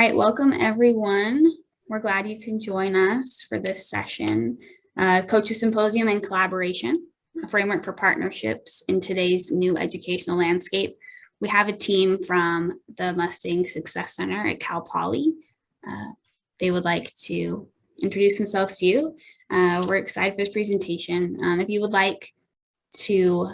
All right, welcome everyone. We're glad you can join us for this session, Coaches Symposium and Collaboration, a framework for partnerships in today's new educational landscape. We have a team from the Mustang Success Center at Cal Poly. They would like to introduce themselves to you. We're excited for this presentation. If you would like to,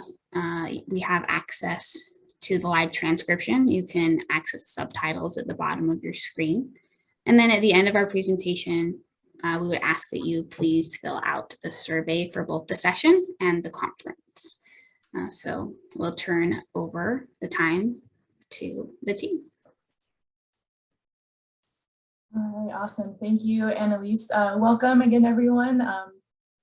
we have access to the live transcription. You can access the subtitles at the bottom of your screen. And then at the end of our presentation, we would ask that you please fill out the survey for both the session and the conference. So we'll turn over the time to the team. All right, awesome. Thank you, Annalise. Welcome again, everyone.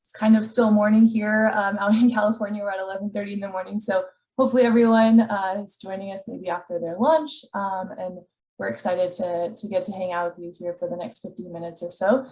It's kind of still morning here out in California. We're at 11:30 in the morning. So hopefully everyone is joining us maybe after their lunch. And we're excited to get to hang out with you here for the next 15 minutes or so.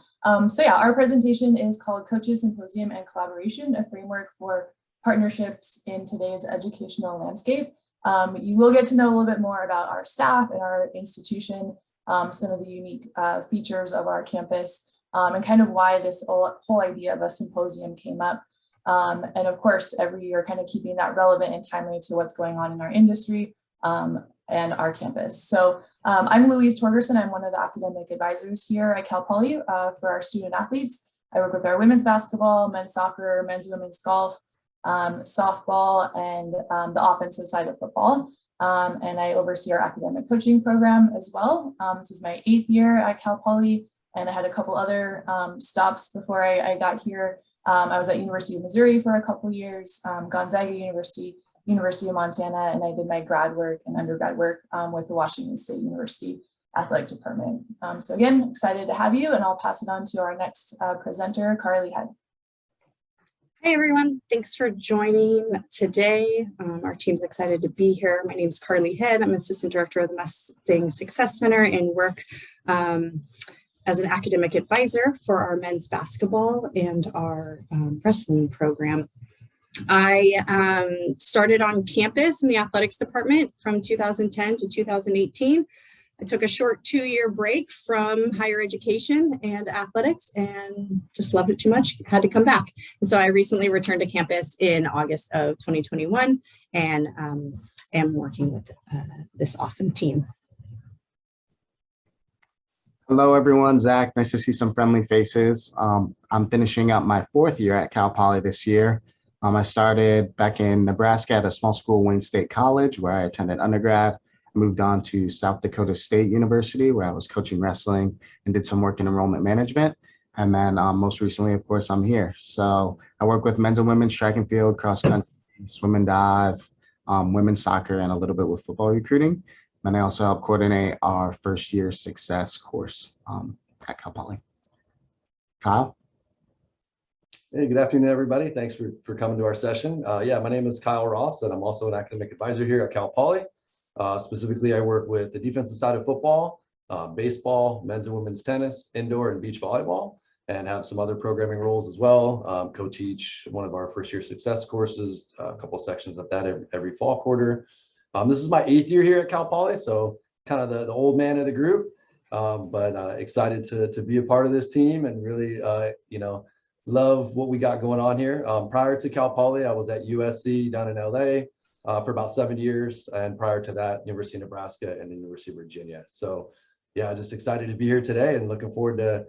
So yeah, our presentation is called Coaches Symposium and Collaboration, a framework for partnerships in today's educational landscape. You will get to know a little bit more about our staff and our institution, some of the unique features of our campus, and kind of why this whole idea of a symposium came up. And of course, every year kind of keeping that relevant and timely to what's going on in our industry and our campus. So I'm Louise Torgerson. I'm one of the academic advisors here at Cal Poly for our student athletes. I work with our women's basketball, men's soccer, men's and women's golf, softball, and the offensive side of football. And I oversee our academic coaching program as well. This is my 8th year at Cal Poly, and I had a couple other stops before I got here. I was at University of Missouri for a couple years, Gonzaga University, University of Montana, and I did my grad work and undergrad work with the Washington State University Athletic Department. So again, excited to have you, and I'll pass it on to our next presenter, Carly Head. Hey everyone, thanks for joining today. Our team's excited to be here. My name is Carly Head. I'm Assistant Director of the Mustang Success Center and work as an academic advisor for our men's basketball and our wrestling program. I started on campus in the athletics department from 2010 to 2018. I took a short 2-year break from higher education and athletics and just loved it too much, had to come back. And so I recently returned to campus in August of 2021 and am working with this awesome team. Hello, everyone. Zach, nice to see some friendly faces. I'm finishing up my 4th year at Cal Poly this year. I started back in Nebraska at a small school, Wayne State College, where I attended undergrad. I moved on to South Dakota State University, where I was coaching wrestling and did some work in enrollment management. And then most recently, of course, I'm here. So I work with men's and women's track and field, cross country, swim and dive, women's soccer, and a little bit with football recruiting. And I also help coordinate our first year success course at Cal Poly. Kyle? Hey, good afternoon, everybody. Thanks for coming to our session. Yeah, my name is Kyle Ross, and I'm also an academic advisor here at Cal Poly. Specifically, I work with the defensive side of football, baseball, men's and women's tennis, indoor and beach volleyball, and have some other programming roles as well. Co-teach one of our first year success courses, a couple of sections of that every fall quarter. This is my 8th year here at Cal Poly, so kind of the old man of the group, but excited to be a part of this team and really, love what we got going on here. Prior to Cal Poly, I was at USC down in LA for about 7 years, and prior to that, University of Nebraska and the University of Virginia. So yeah, just excited to be here today and looking forward to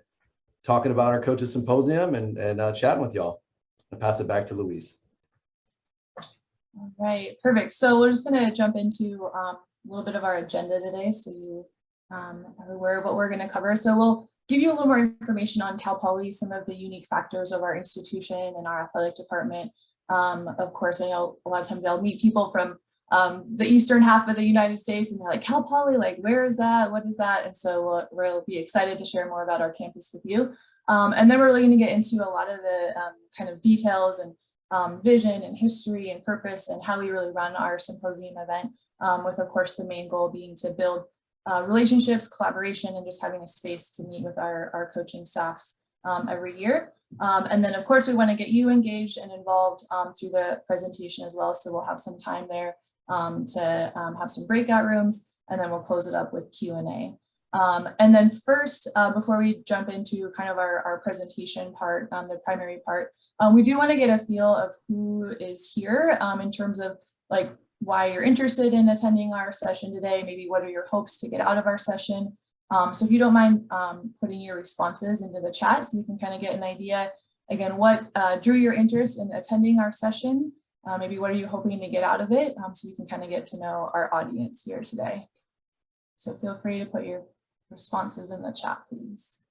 talking about our Coaches Symposium and chatting with y'all. I'll pass it back to Louise. All right, perfect. So we're just going to jump into a little bit of our agenda today, so you are aware of what we're going to cover. So we'll give you a little more information on Cal Poly, some of the unique factors of our institution and our athletic department. Of course, I know a lot of times I'll meet people from the eastern half of the United States, and they're like, Cal Poly, like, where is that? What is that? And so we'll be excited to share more about our campus with you. And then we're really going to get into a lot of the kind of details and vision and history and purpose and how we really run our symposium event, with, of course, the main goal being to build relationships, collaboration, and just having a space to meet with our coaching staffs every year. And then, of course, we want to get you engaged and involved through the presentation as well. So we'll have some time there to have some breakout rooms, and then we'll close it up with Q&A. And then first, before we jump into kind of our presentation part, the primary part, we do want to get a feel of who is here in terms of like why you're interested in attending our session today, maybe what are your hopes to get out of our session. So if you don't mind putting your responses into the chat so we can kind of get an idea, again, what drew your interest in attending our session, maybe what are you hoping to get out of it, so we can kind of get to know our audience here today. So feel free to put your responses in the chat, please.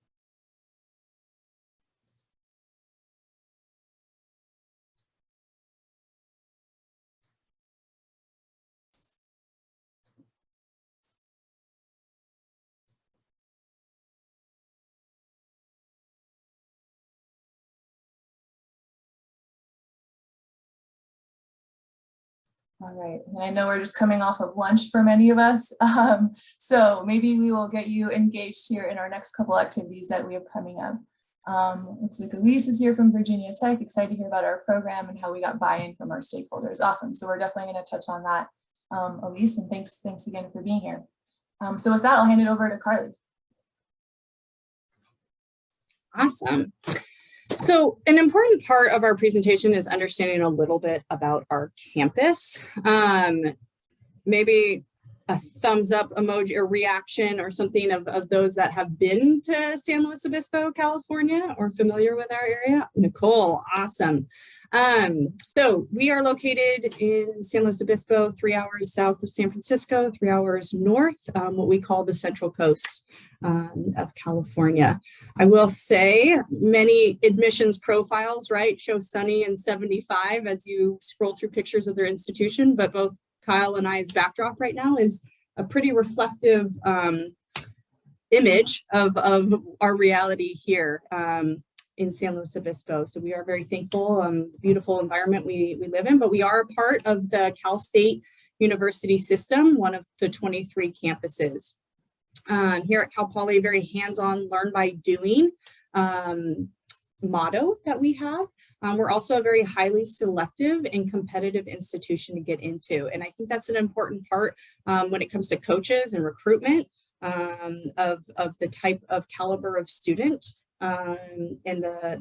All right, and I know we're just coming off of lunch for many of us, so maybe we will get you engaged here in our next couple activities that we have coming up. Looks like Louise is here from Virginia Tech, excited to hear about our program and how we got buy-in from our stakeholders. Awesome, so we're definitely going to touch on that, Elise, and thanks again for being here. So with that, I'll hand it over to Carly. Awesome. So an important part of our presentation is understanding a little bit about our campus. Maybe a thumbs up emoji or reaction or something of those that have been to San Luis Obispo, California, or familiar with our area. Nicole, awesome. So we are located in San Luis Obispo, 3 hours south of San Francisco, 3 hours north, what we call the Central Coast of California. I will say many admissions profiles, right, show sunny and 75 as you scroll through pictures of their institution, but both Kyle and I's backdrop right now is a pretty reflective image of our reality here in San Luis Obispo. So we are very thankful, beautiful environment we live in, but we are a part of the Cal State University system, one of the 23 campuses. Here at Cal Poly, very hands-on, learn by doing motto that we have. We're also a very highly selective and competitive institution to get into. And I think that's an important part when it comes to coaches and recruitment of the type of caliber of student and the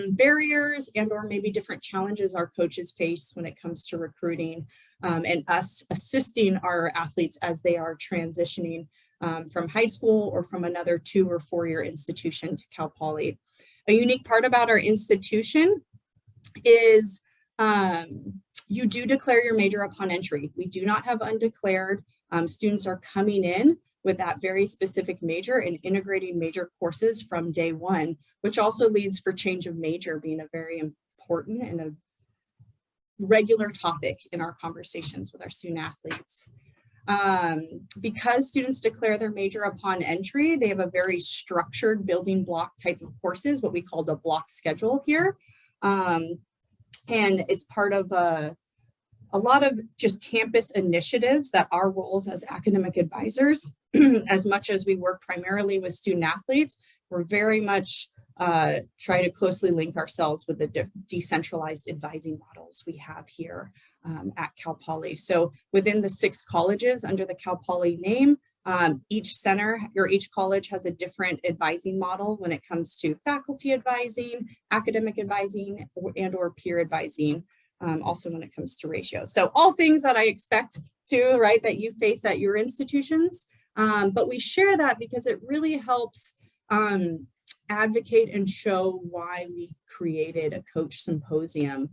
barriers and or maybe different challenges our coaches face when it comes to recruiting and us assisting our athletes as they are transitioning from high school or from another 2 or 4 year institution to Cal Poly. A unique part about our institution is you do declare your major upon entry. We do not have undeclared. Students are coming in with that very specific major and integrating major courses from day one, which also leads for change of major being a very important and a regular topic in our conversations with our student athletes. Because students declare their major upon entry, they have a very structured building block type of courses, what we call the block schedule here. And it's part of a lot of just campus initiatives that our roles as academic advisors, as much as we work primarily with student athletes, we're very much try to closely link ourselves with the decentralized advising models we have here at Cal Poly. So within the 6 colleges under the Cal Poly name, each center or each college has a different advising model when it comes to faculty advising, academic advising, and or peer advising, also when it comes to ratio. So all things that I expect to, right, that you face at your institutions, but we share that because it really helps advocate and show why we created a coach symposium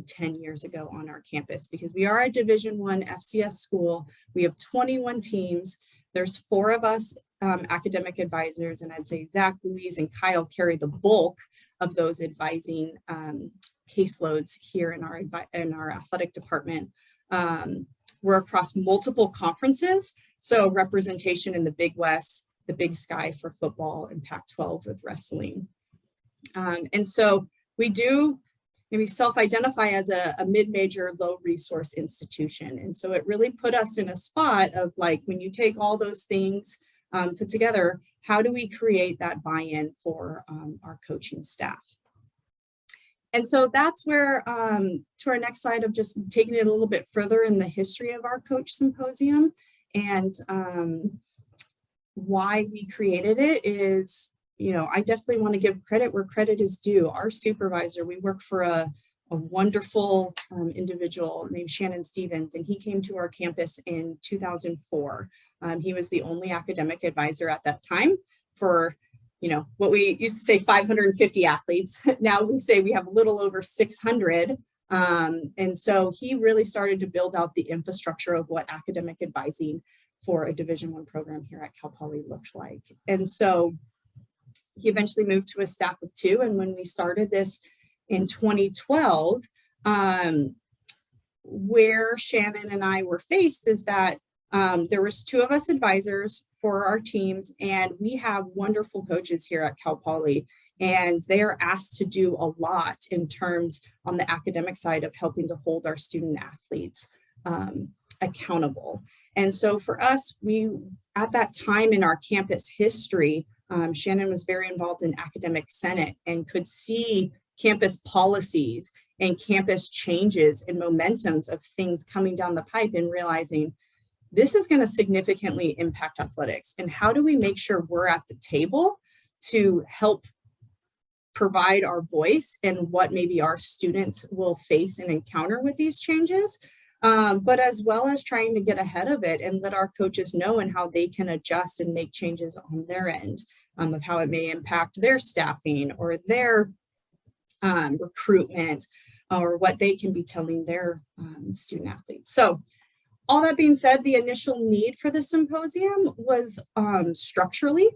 10 years ago on our campus, because we are a Division I FCS school. We have 21 teams. There's 4 of us academic advisors, and I'd say Zach, Louise, and Kyle carry the bulk of those advising caseloads here in our athletic department. We're across multiple conferences, so representation in the Big West, the Big Sky for football, and Pac-12 with wrestling. And so we do maybe self-identify as a mid-major, low-resource institution. And so it really put us in a spot of like, when you take all those things put together, how do we create that buy-in for our coaching staff? And so that's where, to our next slide of just taking it a little bit further in the history of our coach symposium. And why we created it is, I definitely want to give credit where credit is due. Our supervisor, we work for a wonderful individual named Shannon Stevens, and he came to our campus in 2004. He was the only academic advisor at that time for, what we used to say 550 athletes. Now we say we have a little over 600. And so he really started to build out the infrastructure of what academic advising for a Division I program here at Cal Poly looked like. And so he eventually moved to a staff of 2. And when we started this in 2012, where Shannon and I were faced is that there was 2 of us advisors for our teams, and we have wonderful coaches here at Cal Poly, and they are asked to do a lot in terms on the academic side of helping to hold our student athletes accountable. And so for us, at that time in our campus history, Shannon was very involved in academic senate and could see campus policies and campus changes and momentums of things coming down the pipe and realizing this is going to significantly impact athletics. And how do we make sure we're at the table to help provide our voice and what maybe our students will face and encounter with these changes, but as well as trying to get ahead of it and let our coaches know and how they can adjust and make changes on their end of how it may impact their staffing or their recruitment or what they can be telling their student athletes. So all that being said, the initial need for the symposium was structurally,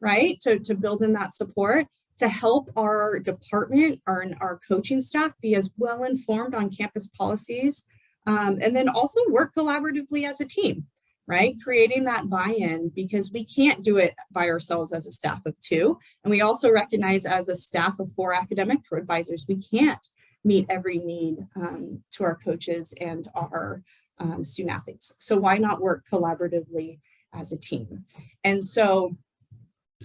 right, to build in that support, to help our department, our coaching staff be as well informed on campus policies, and then also work collaboratively as a team, right? Creating that buy-in, because we can't do it by ourselves as a staff of 2. And we also recognize as a staff of 4 academic advisors, we can't meet every need to our coaches and our student athletes. So why not work collaboratively as a team? And so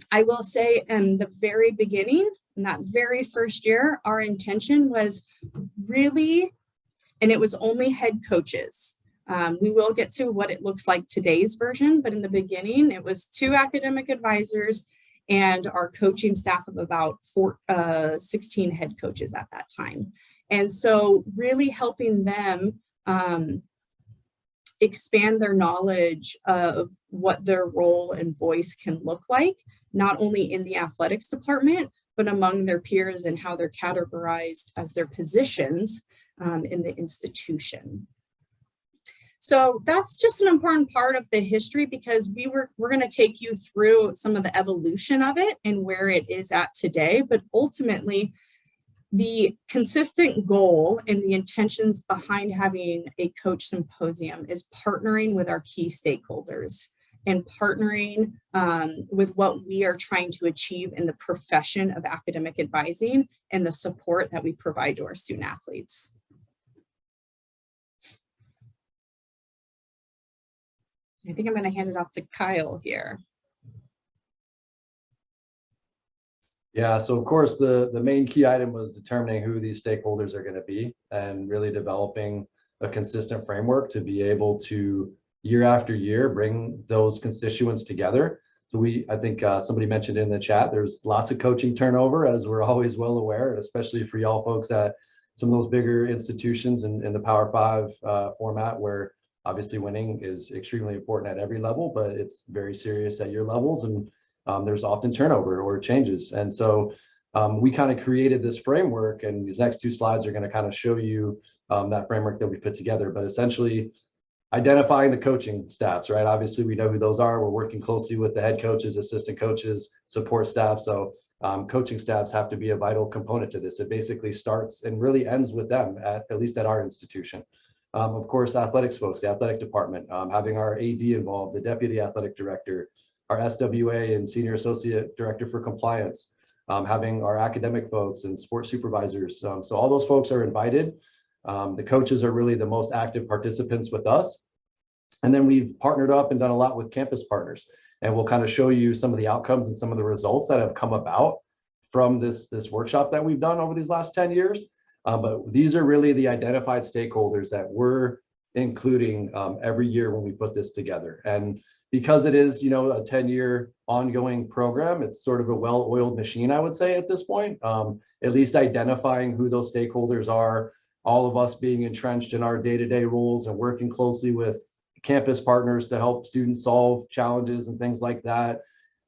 I will say in the very beginning, in that very first year, our intention was really, and it was only head coaches. We will get to what it looks like today's version, but in the beginning, it was 2 academic advisors and our coaching staff of about 16 head coaches at that time. And so really helping them expand their knowledge of what their role and voice can look like, not only in the athletics department, but among their peers and how they're categorized as their positions in the institution. So that's just an important part of the history, because we're going to take you through some of the evolution of it and where it is at today. But ultimately, the consistent goal and the intentions behind having a coach symposium is partnering with our key stakeholders and partnering with what we are trying to achieve in the profession of academic advising and the support that we provide to our student athletes. I think I'm going to hand it off to Kyle here. Yeah, so of course, the main key item was determining who these stakeholders are going to be and really developing a consistent framework to be able to year after year bring those constituents together. So I think somebody mentioned in the chat, there's lots of coaching turnover, as we're always well aware, especially for y'all folks at some of those bigger institutions in the Power 5 format, where obviously winning is extremely important at every level, but it's very serious at your levels. And there's often turnover or changes. And so we kind of created this framework, and these next 2 slides are going to kind of show you that framework that we put together, but essentially identifying the coaching staffs, right? Obviously we know who those are. We're working closely with the head coaches, assistant coaches, support staff. So coaching staffs have to be a vital component to this. It basically starts and really ends with them, at least at our institution. Of course, athletics folks, the athletic department, having our AD involved, the deputy athletic director, our SWA and senior associate director for compliance, having our academic folks and sports supervisors. So all those folks are invited. The coaches are really the most active participants with us. And then we've partnered up and done a lot with campus partners. And we'll kind of show you some of the outcomes and some of the results that have come about from this workshop that we've done over these last 10 years. But these are really the identified stakeholders that we're including every year when we put this together. And because it is, a 10-year ongoing program, it's sort of a well-oiled machine, I would say at this point, at least identifying who those stakeholders are, all of us being entrenched in our day-to-day roles and working closely with campus partners to help students solve challenges and things like that.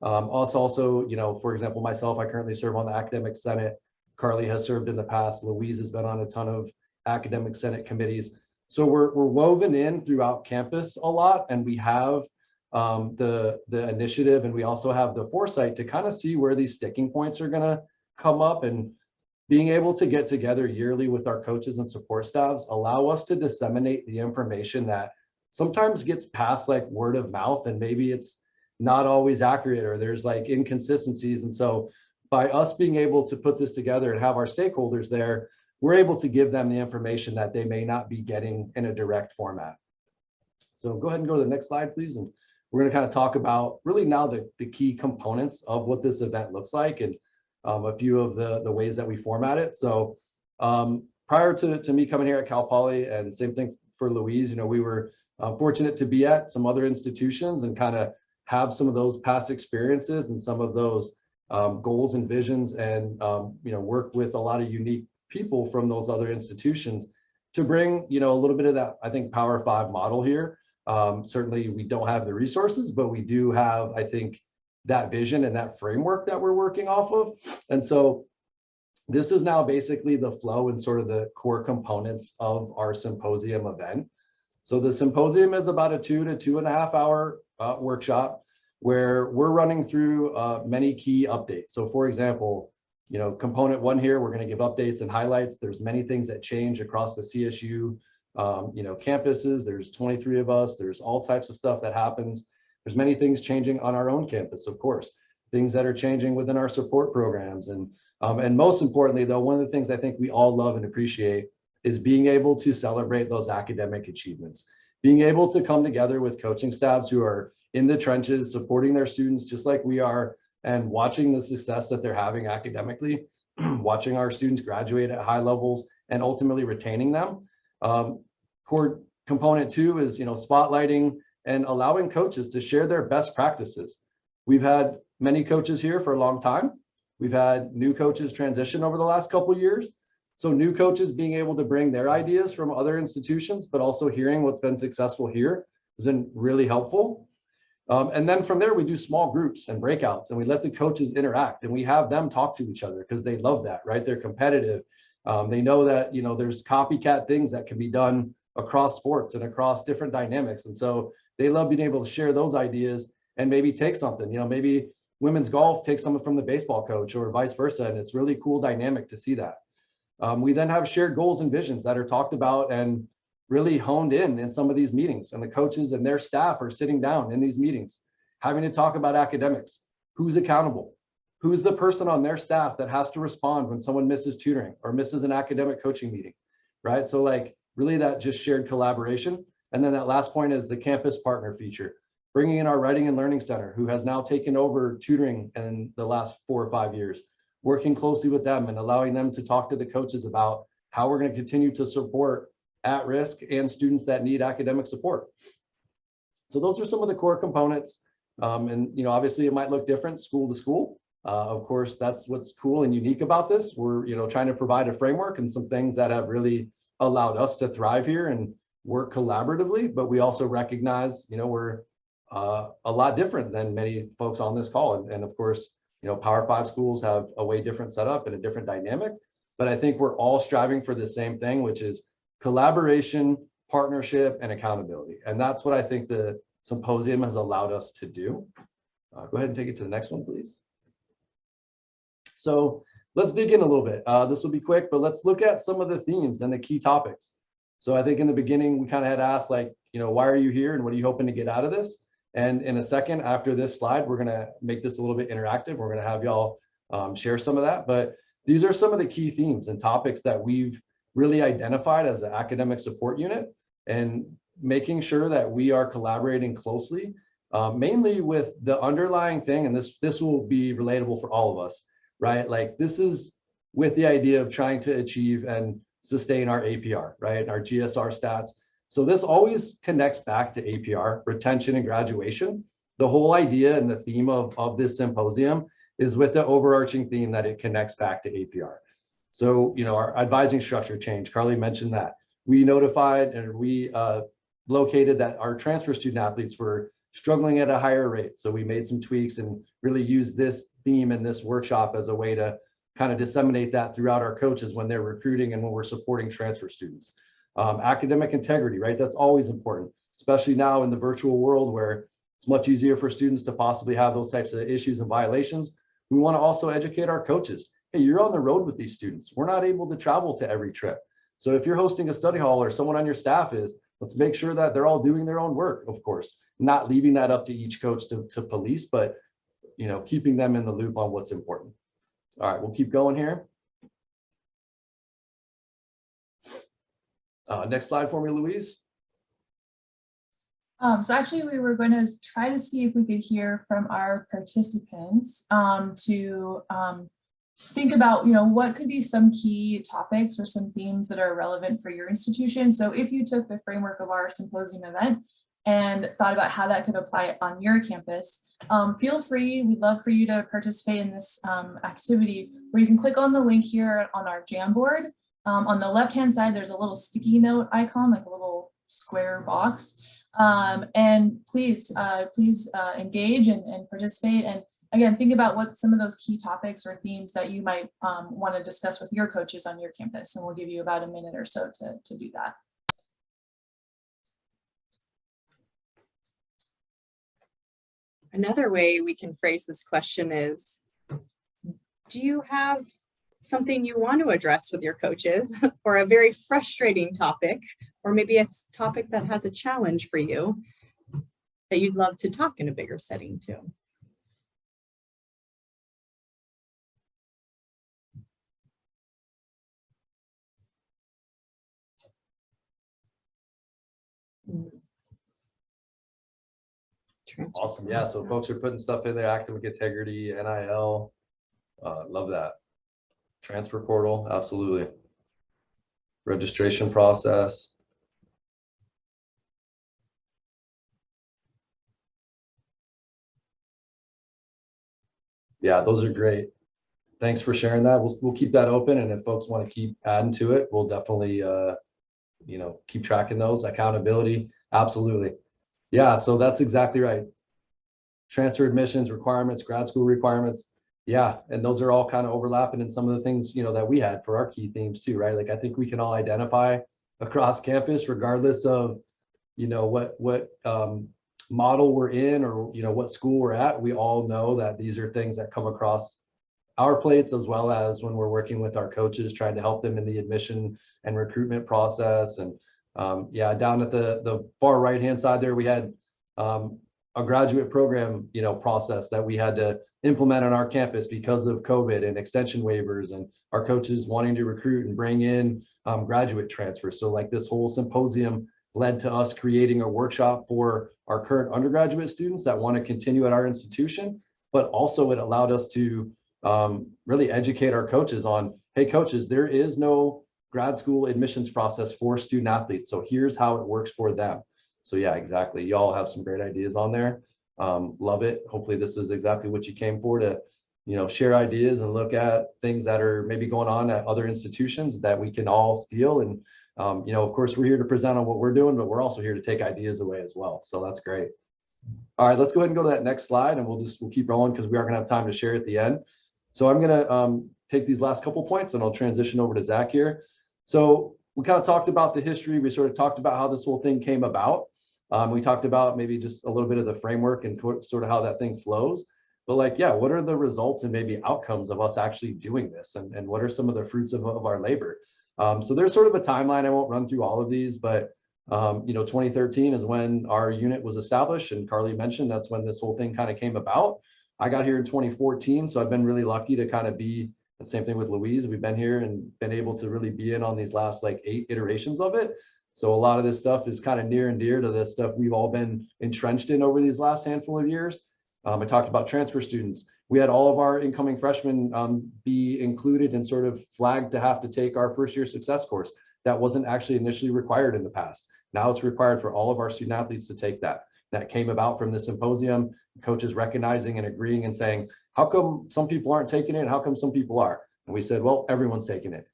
Us also, for example, myself, I currently serve on the Academic Senate. Carly has served in the past. Louise has been on a ton of Academic Senate committees. So we're woven in throughout campus a lot, and we have the initiative, and we also have the foresight to kind of see where these sticking points are going to come up, and being able to get together yearly with our coaches and support staffs allow us to disseminate the information that sometimes gets past like word of mouth, and maybe it's not always accurate, or there's like inconsistencies. And so by us being able to put this together and have our stakeholders there, we're able to give them the information that they may not be getting in a direct format. So go ahead and go to the next slide, please. And we're going to kind of talk about really now the key components of what this event looks like, and a few of the ways that we format it. So prior to me coming here at Cal Poly, and same thing for Louise, we were fortunate to be at some other institutions and kind of have some of those past experiences and some of those goals and visions, and work with a lot of unique people from those other institutions to bring a little bit of that, I think, Power 5 model here. Certainly we don't have the resources, but we do have, I think, that vision and that framework that we're working off of. And so this is now basically the flow and sort of the core components of our symposium event. So the symposium is about a 2 to 2.5 hour workshop where we're running through many key updates. So for example, component 1 here, we're going to give updates and highlights. There's many things that change across the CSU campuses. There's 23 of us. There's all types of stuff that happens. There's many things changing on our own campus, of course, things that are changing within our support programs. And most importantly, though, one of the things I think we all love and appreciate is being able to celebrate those academic achievements, being able to come together with coaching staffs who are in the trenches, supporting their students just like we are, and watching the success that they're having academically, watching our students graduate at high levels, and ultimately retaining them. Core component 2 is, spotlighting and allowing coaches to share their best practices. We've had many coaches here for a long time. We've had new coaches transition over the last couple of years. So new coaches being able to bring their ideas from other institutions, but also hearing what's been successful here has been really helpful. And then from there, we do small groups and breakouts, and we let the coaches interact, and we have them talk to each other because they love that, right? They're competitive. They know that, there's copycat things that can be done across sports and across different dynamics. And so they love being able to share those ideas and maybe take something, maybe women's golf takes something from the baseball coach or vice versa. And it's really cool dynamic to see that. We then have shared goals and visions that are talked about and really honed in some of these meetings, and the coaches and their staff are sitting down in these meetings, having to talk about academics, who's accountable, who's the person on their staff that has to respond when someone misses tutoring or misses an academic coaching meeting, right? So like really that just shared collaboration. And then that last point is the campus partner feature, bringing in our Writing and Learning Center, who has now taken over tutoring in the last 4 or 5 years, working closely with them and allowing them to talk to the coaches about how we're going to continue to support at-risk and students that need academic support. So those are some of the core components. And obviously it might look different school to school. Of course, that's what's cool and unique about this. We're trying to provide a framework and some things that have really allowed us to thrive here and work collaboratively, but we also recognize, we're a lot different than many folks on this call. And of course, Power 5 schools have a way different setup and a different dynamic, but I think we're all striving for the same thing, which is collaboration, partnership, and accountability. And that's what I think the symposium has allowed us to do. Go ahead and take it to the next one, please. So let's dig in a little bit. This will be quick, but let's look at some of the themes and the key topics. So I think in the beginning, we kind of had asked like, why are you here and what are you hoping to get out of this? And in a second, after this slide, we're going to make this a little bit interactive. We're going to have y'all share some of that. But these are some of the key themes and topics that we've really identified as an academic support unit, and making sure that we are collaborating closely, mainly with the underlying thing. And this will be relatable for all of us, right? Like this is with the idea of trying to achieve and sustain our APR, right? Our GSR stats. So this always connects back to APR, retention and graduation. the whole idea and the theme of this symposium is with the overarching theme that it connects back to APR. So, our advising structure change, Carly mentioned that. We notified and we located that our transfer student athletes were struggling at a higher rate. So we made some tweaks and really used this theme in this workshop as a way to kind of disseminate that throughout our coaches when they're recruiting and when we're supporting transfer students. Academic integrity, right? That's always important, especially now in the virtual world where it's much easier for students to possibly have those types of issues and violations. We want to also educate our coaches. Hey, you're on the road with these students. We're not able to travel to every trip. So if you're hosting a study hall or someone on your staff is, let's make sure that they're all doing their own work, of course, not leaving that up to each coach to police, but keeping them in the loop on what's important. All right, we'll keep going here. Next slide for me, Louise. So actually, we were going to try to see if we could hear from our participants to think about, what could be some key topics or some themes that are relevant for your institution. So if you took the framework of our symposium event and thought about how that could apply on your campus, feel free. We'd love for you to participate in this activity where you can click on the link here on our Jamboard. On the left-hand side, there's a little sticky note icon, like a little square box. And please engage and participate. And again, think about what some of those key topics or themes that you might want to discuss with your coaches on your campus. And we'll give you about a minute or so to do that. Another way we can phrase this question is, do you have something you want to address with your coaches, or a very frustrating topic, or maybe it's a topic that has a challenge for you that you'd love to talk in a bigger setting too? Awesome. Yeah. So folks are putting stuff in there, academic integrity, NIL. Love that. Transfer portal. Absolutely. Registration process. Yeah, those are great. Thanks for sharing that. We'll keep that open. And if folks want to keep adding to it, we'll definitely, keep tracking those. Accountability. Absolutely. Yeah, so that's exactly right. Transfer admissions requirements, grad school requirements. Yeah, and those are all kind of overlapping in some of the things, that we had for our key themes too, right? Like I think we can all identify across campus, regardless of, what model we're in or, what school we're at. We all know that these are things that come across our plates, as well as when we're working with our coaches, trying to help them in the admission and recruitment process. And down at the far right-hand side there, we had a graduate program, process that we had to implement on our campus because of COVID and extension waivers and our coaches wanting to recruit and bring in graduate transfers. So like this whole symposium led to us creating a workshop for our current undergraduate students that want to continue at our institution, but also it allowed us to really educate our coaches on, hey coaches, there is no grad school admissions process for student athletes. So here's how it works for them. So yeah, exactly. Y'all have some great ideas on there. Love it. Hopefully this is exactly what you came for, to, share ideas and look at things that are maybe going on at other institutions that we can all steal. And, of course, we're here to present on what we're doing, but we're also here to take ideas away as well. So that's great. All right, let's go ahead and go to that next slide, and we'll keep rolling because we are going to have time to share at the end. So I'm going to take these last couple points and I'll transition over to Zach here. So we kind of talked about the history. We sort of talked about how this whole thing came about. We talked about maybe just a little bit of the framework and sort of how that thing flows. But what are the results and maybe outcomes of us actually doing this? And what are some of the fruits of our labor? So there's sort of a timeline. I won't run through all of these, but 2013 is when our unit was established. And Carly mentioned that's when this whole thing kind of came about. I got here in 2014, so I've been really lucky to kind of be, the same thing with Louise. We've been here and been able to really be in on these last 8 iterations of it. So a lot of this stuff is kind of near and dear to the stuff we've all been entrenched in over these last handful of years. I talked about transfer students. We had all of our incoming freshmen be included and sort of flagged to have to take our first year success course. That wasn't actually initially required in the past. Now it's required for all of our student athletes to take that. that came about from the symposium, coaches recognizing and agreeing and saying, how come some people aren't taking it? How come some people are? And we said, well, everyone's taking it.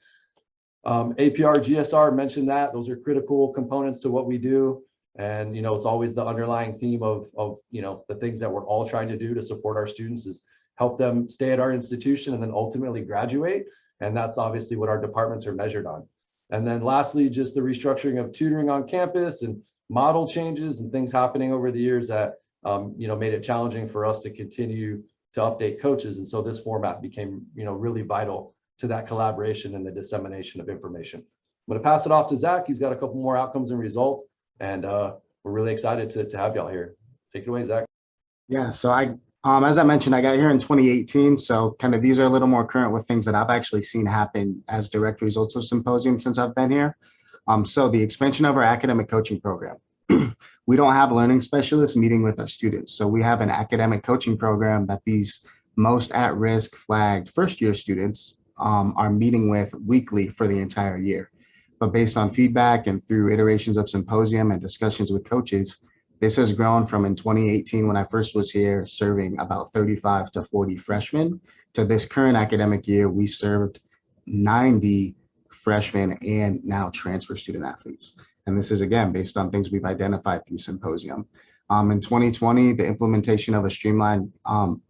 APR, GSR, mentioned that. Those are critical components to what we do. And, it's always the underlying theme of the things that we're all trying to do to support our students is help them stay at our institution and then ultimately graduate. And that's obviously what our departments are measured on. And then lastly, just the restructuring of tutoring on campus and model changes and things happening over the years that, made it challenging for us to continue to update coaches. And so this format became, really vital to that collaboration and the dissemination of information. I'm going to pass it off to Zach. He's got a couple more outcomes and results. And we're really excited to have y'all here. Take it away, Zach. Yeah, so as I mentioned, I got here in 2018. So kind of these are a little more current with things that I've actually seen happen as direct results of Symposium since I've been here. So the expansion of our academic coaching program. We don't have learning specialists meeting with our students. So we have an academic coaching program that these most at-risk flagged first-year students are meeting with weekly for the entire year. But based on feedback and through iterations of Symposium and discussions with coaches, this has grown from in 2018 when I first was here, serving about 35 to 40 freshmen, to this current academic year, we served 90 freshmen and now transfer student athletes. And this is, again, based on things we've identified through Symposium. In 2020, the implementation of a streamlined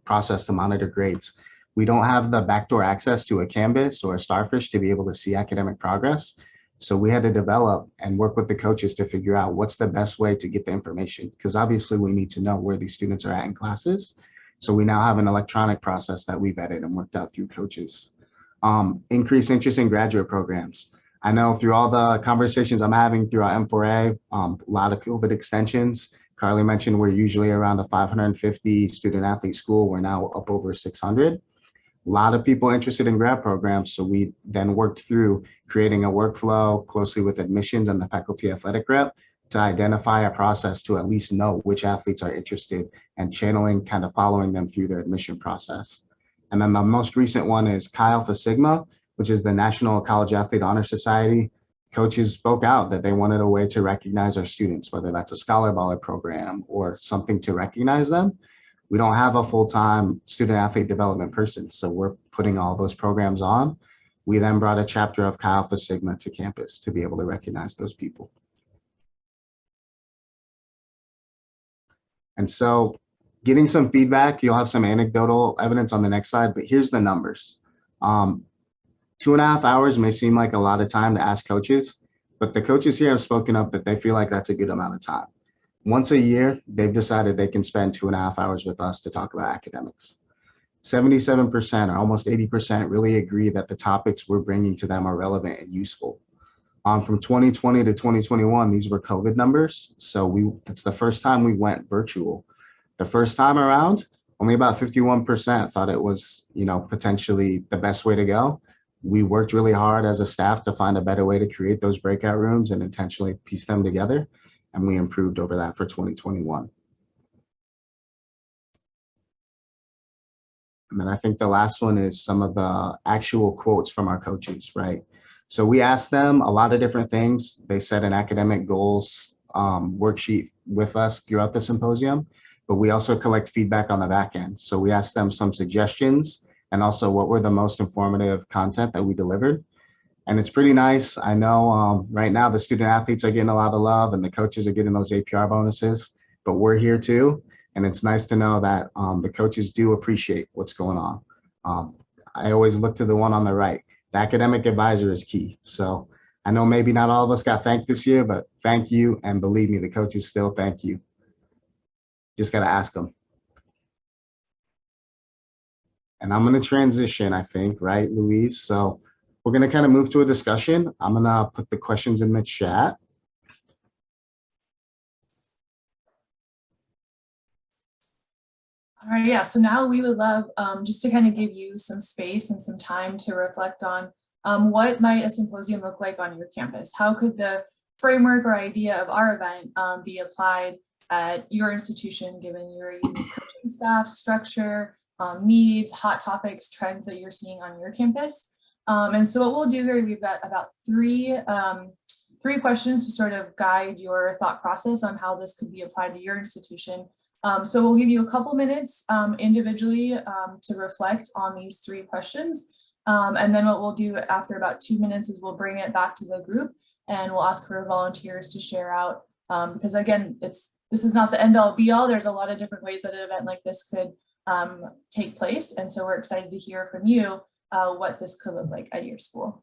process to monitor grades. We don't have the backdoor access to a Canvas or a Starfish to be able to see academic progress. So we had to develop and work with the coaches to figure out what's the best way to get the information, because obviously we need to know where these students are at in classes. So we now have an electronic process that we've vetted and worked out through coaches. Increased interest in graduate programs. I know through all the conversations I'm having through our M4A, a lot of COVID extensions. Carly mentioned we're usually around a 550 student athlete school. We're now up over 600. A lot of people interested in grad programs. So we then worked through creating a workflow closely with admissions and the faculty athletic rep to identify a process to at least know which athletes are interested and channeling, kind of following them through their admission process. And then the most recent one is Chi Alpha Sigma, which is the National College Athlete Honor Society. Coaches spoke out that they wanted a way to recognize our students, whether that's a Scholar Baller program or something to recognize them. We don't have a full-time student athlete development person, so we're putting all those programs on. We then brought a chapter of Chi Alpha Sigma to campus to be able to recognize those people. And so getting some feedback, you'll have some anecdotal evidence on the next slide, but here's the numbers. 2.5 hours may seem like a lot of time to ask coaches, but the coaches here have spoken up that they feel like that's a good amount of time. Once a year, they've decided they can spend 2.5 hours with us to talk about academics. 77% or almost 80% really agree that the topics we're bringing to them are relevant and useful. From 2020 to 2021, these were COVID numbers. So it's the first time we went virtual. The first time around, only about 51% thought it was, potentially the best way to go. We worked really hard as a staff to find a better way to create those breakout rooms and intentionally piece them together. And we improved over that for 2021. And then I think the last one is some of the actual quotes from our coaches, right? So we asked them a lot of different things. They set an academic goals worksheet with us throughout the symposium, but we also collect feedback on the back end. So we asked them some suggestions and also what were the most informative content that we delivered. And it's pretty nice. I know right now the student athletes are getting a lot of love and the coaches are getting those APR bonuses, but we're here too. And it's nice to know that the coaches do appreciate what's going on. I always look to the one on the right. The academic advisor is key. So I know maybe not all of us got thanked this year, but thank you. And believe me, the coaches still thank you. Just got to ask them. And I'm going to transition, I think, right, Louise? So we're going to kind of move to a discussion. I'm going to put the questions in the chat. All right, yeah, so now we would love just to kind of give you some space and some time to reflect on what might a symposium look like on your campus? How could the framework or idea of our event be applied at your institution, given your unique coaching staff, structure, needs, hot topics, trends that you're seeing on your campus? And so what we'll do here, we've got about three 3 questions to sort of guide your thought process on how this could be applied to your institution. So we'll give you a couple minutes individually to reflect on these 3 questions. And then what we'll do after about 2 minutes is we'll bring it back to the group and we'll ask for volunteers to share out. Because again, this is not the end all be all. There's a lot of different ways that an event like this could take place. And so we're excited to hear from you what this could look like at your school.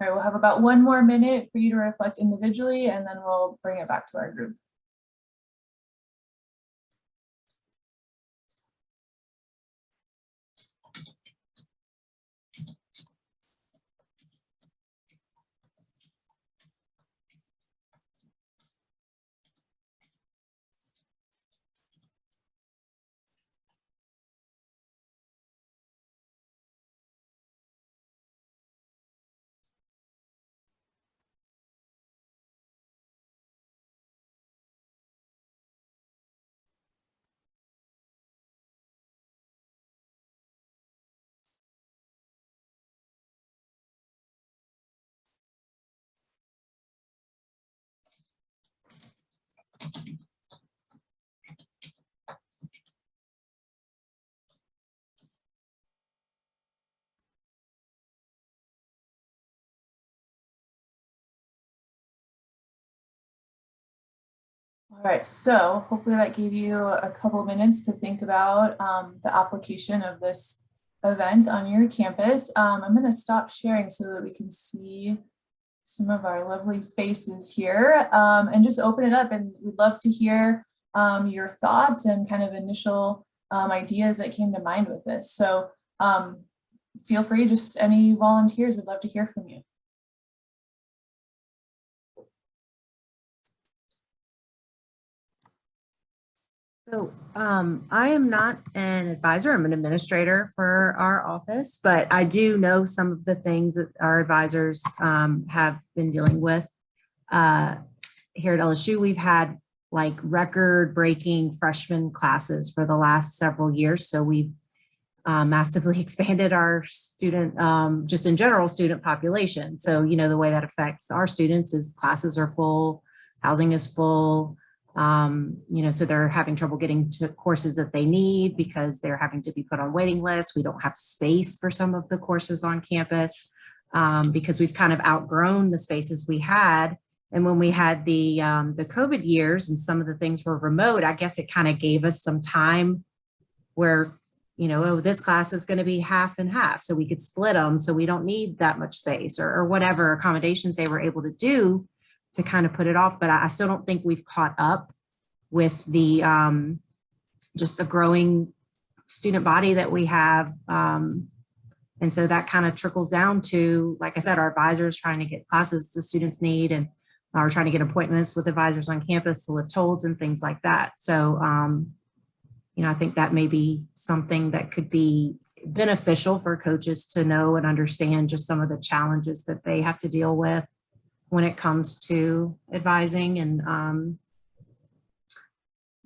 All right, we'll have about 1 more minute for you to reflect individually, and then we'll bring it back to our group. All right, so hopefully that gave you a couple of minutes to think about the application of this event on your campus. I'm going to stop sharing so that we can see some of our lovely faces here and just open it up, and we'd love to hear your thoughts and kind of initial ideas that came to mind with this. So feel free, just any volunteers, we'd love to hear from you. So I am not an advisor, I'm an administrator for our office, but I do know some of the things that our advisors have been dealing with. Here at LSU, we've had like record-breaking freshman classes for the last several years. So we've massively expanded our student, just in general, student population. So, you know, the way that affects our students is classes are full, housing is full. You know, so they're having trouble getting to courses that they need because they're having to be put on waiting lists. We don't have space for some of the courses on campus because we've kind of outgrown the spaces we had. And when we had the COVID years and some of the things were remote, I guess it kind of gave us some time where, you know, oh, this class is going to be half and half. So we could split them. So we don't need that much space or whatever accommodations they were able to do to kind of put it off. But I still don't think we've caught up with the just the growing student body that we have. And so that kind of trickles down to, like I said, our advisors trying to get classes the students need and are trying to get appointments with advisors on campus to lift holds and things like that. So, you know, I think that may be something that could be beneficial for coaches to know and understand just some of the challenges that they have to deal with when it comes to advising. And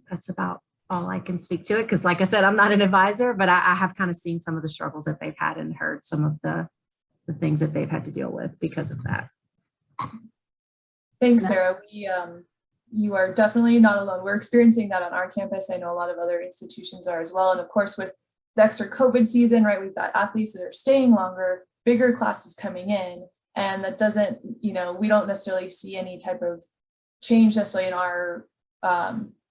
that's about all I can speak to it. Because like I said, I'm not an advisor, but I have kind of seen some of the struggles that they've had and heard some of the things that they've had to deal with because of that. Thanks, Sarah. You are definitely not alone. We're experiencing that on our campus. I know a lot of other institutions are as well. And of course, with the extra COVID season, right, we've got athletes that are staying longer, bigger classes coming in. And that doesn't, you know, we don't necessarily see any type of change necessarily in our,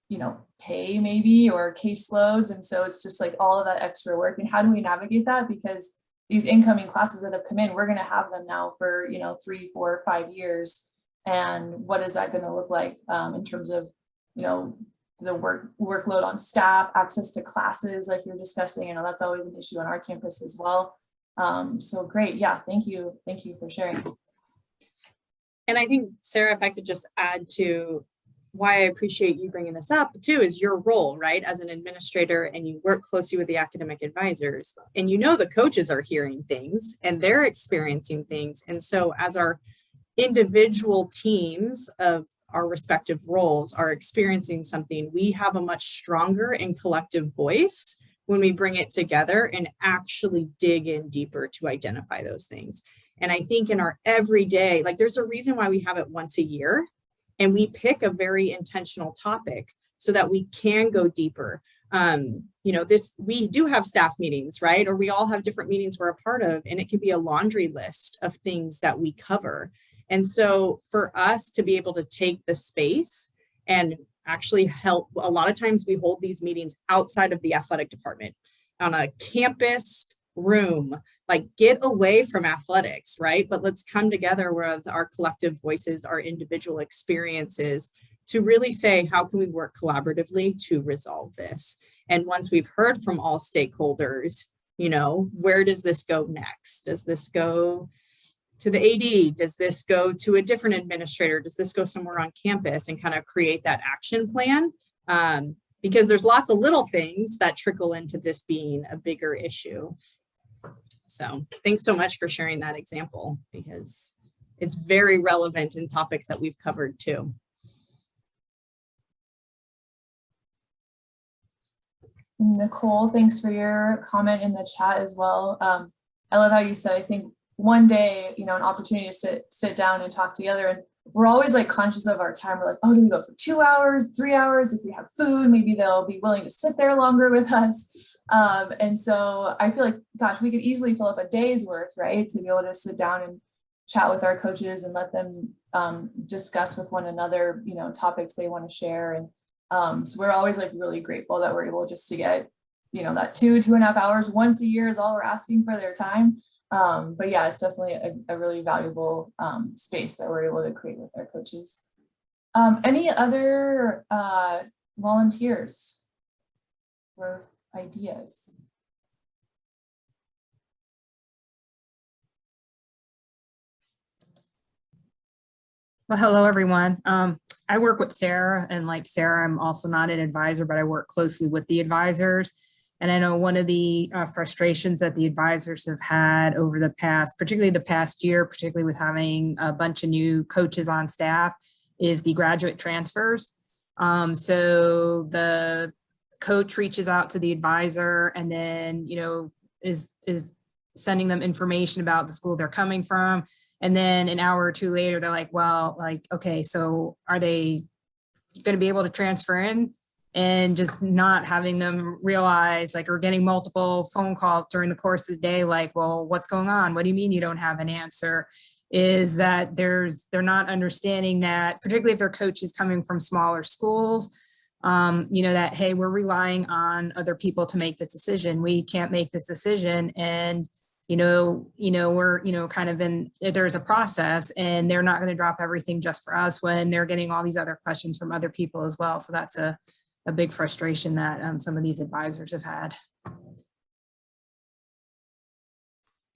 you know, pay maybe or caseloads. And so it's just like all of that extra work. And how do we navigate that? Because these incoming classes that have come in, we're going to have them now for, you know, 3, 4, 5 years. and what is that going to look like in terms of, you know, the workload on staff, access to classes like you're discussing. You know, that's always an issue on our campus as well. So great. Yeah, thank you. Thank you for sharing. And I think, Sarah, if I could just add to why I appreciate you bringing this up too, is your role, right, as an administrator, and you work closely with the academic advisors, and you know the coaches are hearing things and they're experiencing things. And so as our individual teams of our respective roles are experiencing something, we have a much stronger and collective voice when we bring it together and actually dig in deeper to identify those things. And I think in our everyday, like there's a reason why we have it once a year, and we pick a very intentional topic so that we can go deeper. You know, we do have staff meetings, right? Or we all have different meetings we're a part of, and it can be a laundry list of things that we cover. And so for us to be able to take the space and actually help, a lot of times we hold these meetings outside of the athletic department on a campus room, like get away from athletics, right? But let's come together with our collective voices, our individual experiences to really say, how can we work collaboratively to resolve this? And once we've heard from all stakeholders, you know, where does this go next? Does this go to the AD? Does this go to a different administrator? Does this go somewhere on campus, and kind of create that action plan? Because there's lots of little things that trickle into this being a bigger issue. So thanks so much for sharing that example, because it's very relevant in topics that we've covered too. Nicole, thanks for your comment in the chat as well. I love how you said, I think one day, you know, an opportunity to sit down and talk together, and we're always like conscious of our time. We're like, oh, do we go for 2 hours, 3 hours? If we have food, maybe they'll be willing to sit there longer with us. And so I feel like, gosh, we could easily fill up a day's worth, right? To be able to sit down and chat with our coaches and let them discuss with one another, you know, topics they want to share. And so we're always like really grateful that we're able just to get, you know, that 2.5 hours once a year is all we're asking for their time. But yeah, it's definitely a really valuable space that we're able to create with our coaches. Any other volunteers or ideas? Well, hello, everyone. I work with Sarah, and like Sarah, I'm also not an advisor, but I work closely with the advisors. And I know one of the frustrations that the advisors have had over the past, particularly the past year, particularly with having a bunch of new coaches on staff, is the graduate transfers. So the coach reaches out to the advisor and then, you know, is sending them information about the school they're coming from. And then an hour or two later, they're like, well, like, okay, so are they going to be able to transfer in? And just not having them realize, like, or getting multiple phone calls during the course of the day, like, well, what's going on? What do you mean you don't have an answer? Is that they're not understanding that, particularly if their coach is coming from smaller schools, you know, that, hey, we're relying on other people to make this decision. We can't make this decision. And, we're, kind of there's a process, and they're not going to drop everything just for us when they're getting all these other questions from other people as well. So that's a big frustration that some of these advisors have had.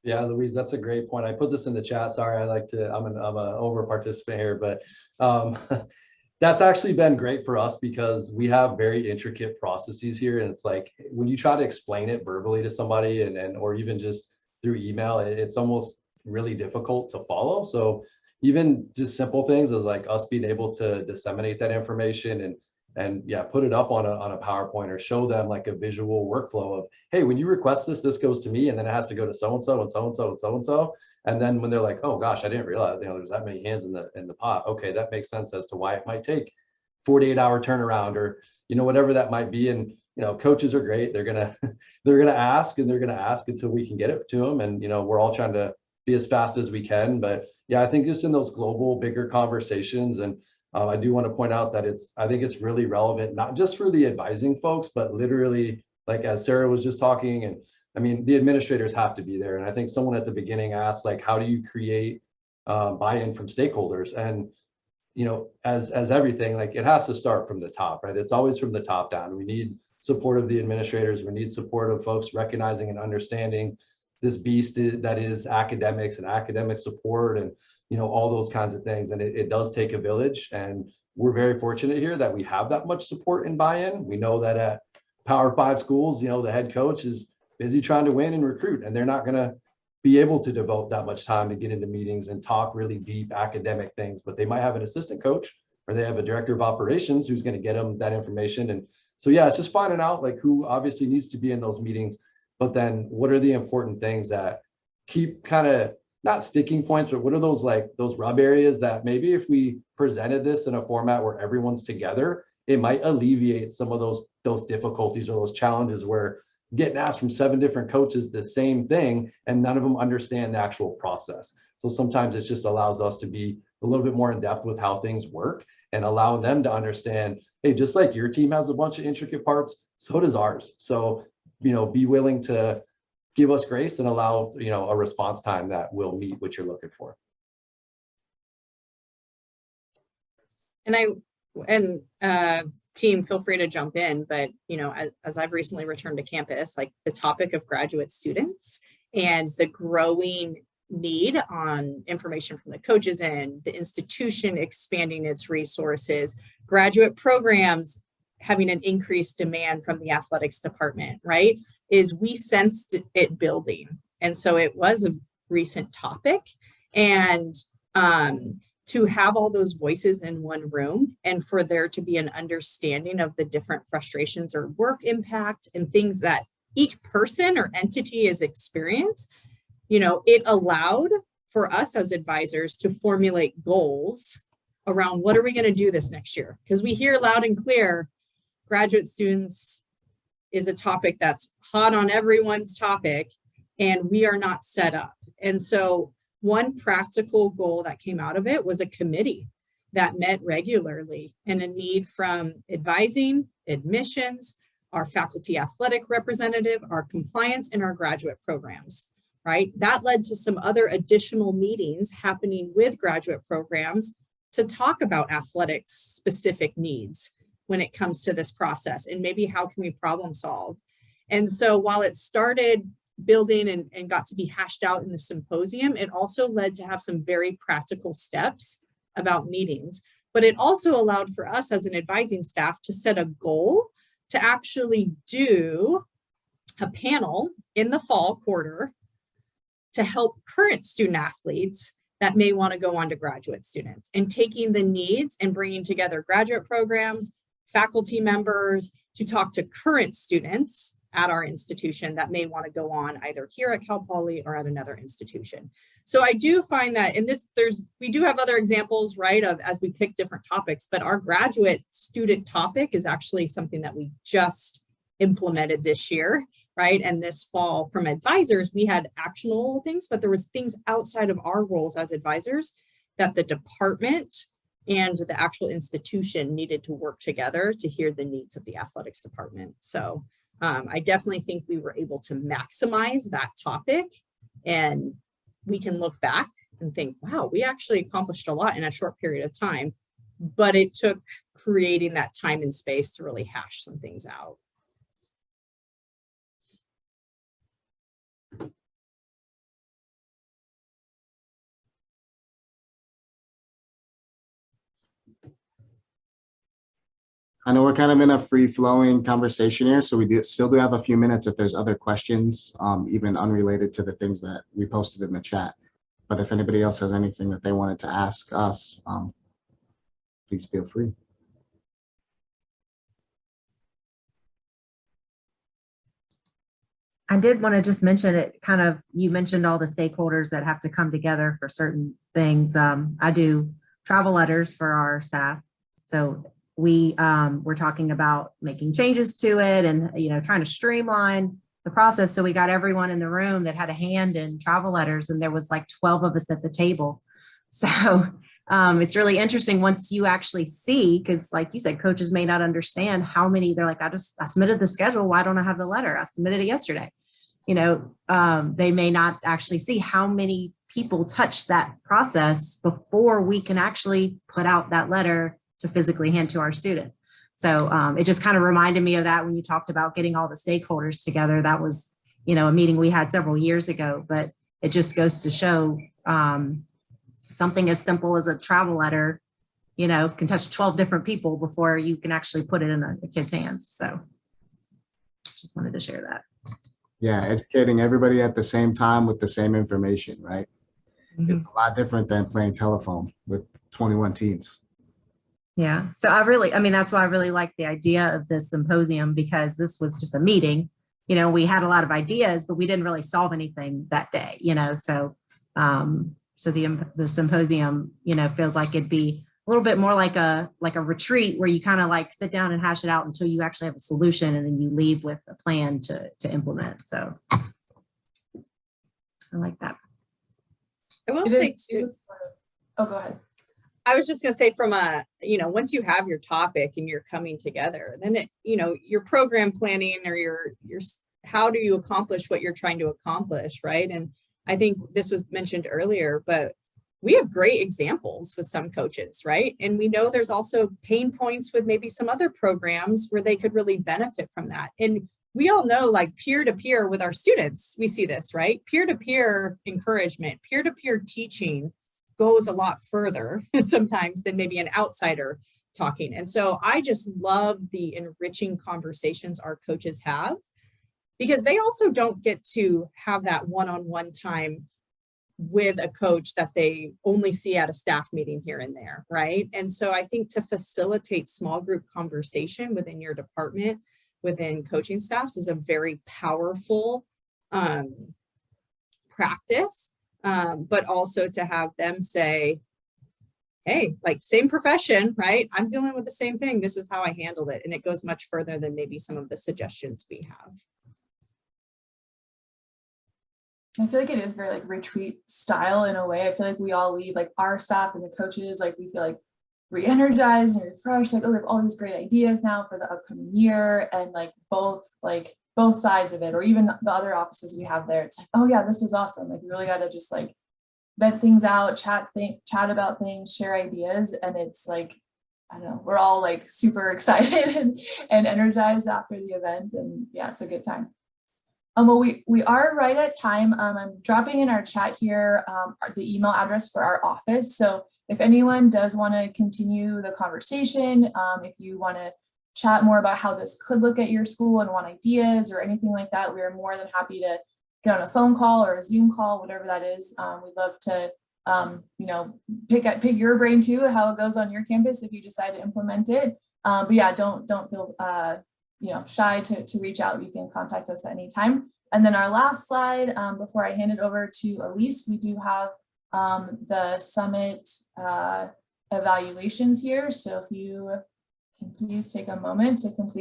Yeah, Louise, that's a great point. I put this in the chat. Sorry, I'm an over participant here, but that's actually been great for us because we have very intricate processes here. And it's like, when you try to explain it verbally to somebody or even just through email, it's almost really difficult to follow. So even just simple things as like us being able to disseminate that information and yeah, put it up on a PowerPoint or show them like a visual workflow of, hey, when you request this goes to me, and then it has to go to so-and-so and so-and-so and so-and-so. And then when they're like, oh gosh, I didn't realize, there's that many hands in the pot. Okay, that makes sense as to why it might take 48-hour turnaround or, whatever that might be. And, coaches are great. They're gonna ask until we can get it to them. And, we're all trying to be as fast as we can. But yeah, I think just in those global, bigger conversations, and I do want to point out that I think it's really relevant, not just for the advising folks, but literally, like as Sarah was just talking, and I mean, the administrators have to be there. And I think someone at the beginning asked, like, how do you create buy-in from stakeholders? And as everything, like it has to start from the top, right? It's always from the top down. We need support of the administrators. We need support of folks recognizing and understanding this beast that is academics and academic support and, all those kinds of things. And it does take a village. And we're very fortunate here that we have that much support and buy-in. We know that at Power 5 schools, the head coach is busy trying to win and recruit, and they're not going to be able to devote that much time to get into meetings and talk really deep academic things, but they might have an assistant coach or they have a director of operations who's going to get them that information. And so, yeah, it's just finding out like who obviously needs to be in those meetings, but then what are the important things that keep kind of not sticking points, but what are those rub areas that maybe if we presented this in a format where everyone's together, it might alleviate some of those difficulties or those challenges where getting asked from 7 different coaches the same thing and none of them understand the actual process. So sometimes it just allows us to be a little bit more in depth with how things work and allowing them to understand, hey, just like your team has a bunch of intricate parts, so does ours. So, be willing to give us grace and allow, a response time that will meet what you're looking for. Team, feel free to jump in, but as I've recently returned to campus, like the topic of graduate students and the growing need on information from the coaches and the institution expanding its resources, graduate programs having an increased demand from the athletics department, right? Is we sensed it building. And so it was a recent topic, and to have all those voices in one room and for there to be an understanding of the different frustrations or work impact and things that each person or entity has experienced, it allowed for us as advisors to formulate goals around what are we going to do this next year? Because we hear loud and clear, graduate students is a topic that's hot on everyone's topic, and we are not set up. And so one practical goal that came out of it was a committee that met regularly, and a need from advising, admissions, our faculty athletic representative, our compliance, and our graduate programs, right? That led to some other additional meetings happening with graduate programs to talk about athletics specific needs when it comes to this process, and maybe how can we problem solve. And so while it started building and got to be hashed out in the symposium, it also led to have some very practical steps about meetings, but it also allowed for us as an advising staff to set a goal to actually do a panel in the fall quarter to help current student athletes that may want to go on to graduate students, and taking the needs and bringing together graduate programs, faculty members to talk to current students at our institution that may want to go on either here at Cal Poly or at another institution. So I do find that in this, we do have other examples, right, of as we pick different topics, but our graduate student topic is actually something that we just implemented this year, right? And this fall from advisors, we had actionable things, but there was things outside of our roles as advisors that the department and the actual institution needed to work together to hear the needs of the athletics department. So I definitely think we were able to maximize that topic, and we can look back and think, wow, we actually accomplished a lot in a short period of time, but it took creating that time and space to really hash some things out. I know we're kind of in a free-flowing conversation here, so we still do have a few minutes if there's other questions, even unrelated to the things that we posted in the chat. But if anybody else has anything that they wanted to ask us, please feel free. I did want to just mention it kind of, you mentioned all the stakeholders that have to come together for certain things. I do travel letters for our staff. So we're talking about making changes to it and, trying to streamline the process. So we got everyone in the room that had a hand in travel letters, and there was like 12 of us at the table. So it's really interesting once you actually see, because like you said, coaches may not understand how many, they're like, I submitted the schedule. Why don't I have the letter? I submitted it yesterday. They may not actually see how many people touch that process before we can actually put out that letter to physically hand to our students. So it just kind of reminded me of that when you talked about getting all the stakeholders together. That was, a meeting we had several years ago, but it just goes to show something as simple as a travel letter, can touch 12 different people before you can actually put it in a kid's hands. So just wanted to share that. Yeah, educating everybody at the same time with the same information, right? It's a lot different than playing telephone with 21 teams. Yeah. So that's why I really like the idea of this symposium, because this was just a meeting. We had a lot of ideas, but we didn't really solve anything that day, so the symposium, feels like it'd be a little bit more like a retreat where you kind of like sit down and hash it out until you actually have a solution, and then you leave with a plan to implement. So I like that. I will say too. Oh, go ahead. I was just going to say from once you have your topic and you're coming together, then your program planning or your how do you accomplish what you're trying to accomplish, right? And I think this was mentioned earlier, but we have great examples with some coaches, right? And we know there's also pain points with maybe some other programs where they could really benefit from that. And we all know, like peer-to-peer with our students, we see this, right? Peer-to-peer encouragement, peer-to-peer teaching goes a lot further sometimes than maybe an outsider talking. And so I just love the enriching conversations our coaches have, because they also don't get to have that one-on-one time with a coach that they only see at a staff meeting here and there, right? And so I think to facilitate small group conversation within your department, within coaching staffs, is a very powerful practice. But also to have them say, hey, like same profession, right? I'm dealing with the same thing. This is how I handled it. And it goes much further than maybe some of the suggestions we have. I feel like it is very like retreat style in a way. I feel like we all leave, like our staff and the coaches, like we feel like re-energized and refreshed, like, oh, we have all these great ideas now for the upcoming year. And like both sides of it, or even the other offices we have there, it's like, oh yeah, this was awesome. Like we really got to just like vent things out, chat about things, share ideas. And it's like, I don't know, we're all like super excited and energized after the event. And yeah, it's a good time. Well, we are right at time. I'm dropping in our chat here the email address for our office. So if anyone does want to continue the conversation, if you want to chat more about how this could look at your school and want ideas or anything like that, we are more than happy to get on a phone call or a Zoom call, whatever that is. We'd love to, pick your brain too, how it goes on your campus if you decide to implement it. But yeah, don't feel shy to reach out. You can contact us at any time. And then our last slide, before I hand it over to Louise, we do have the summit evaluations here. So if you can please take a moment to complete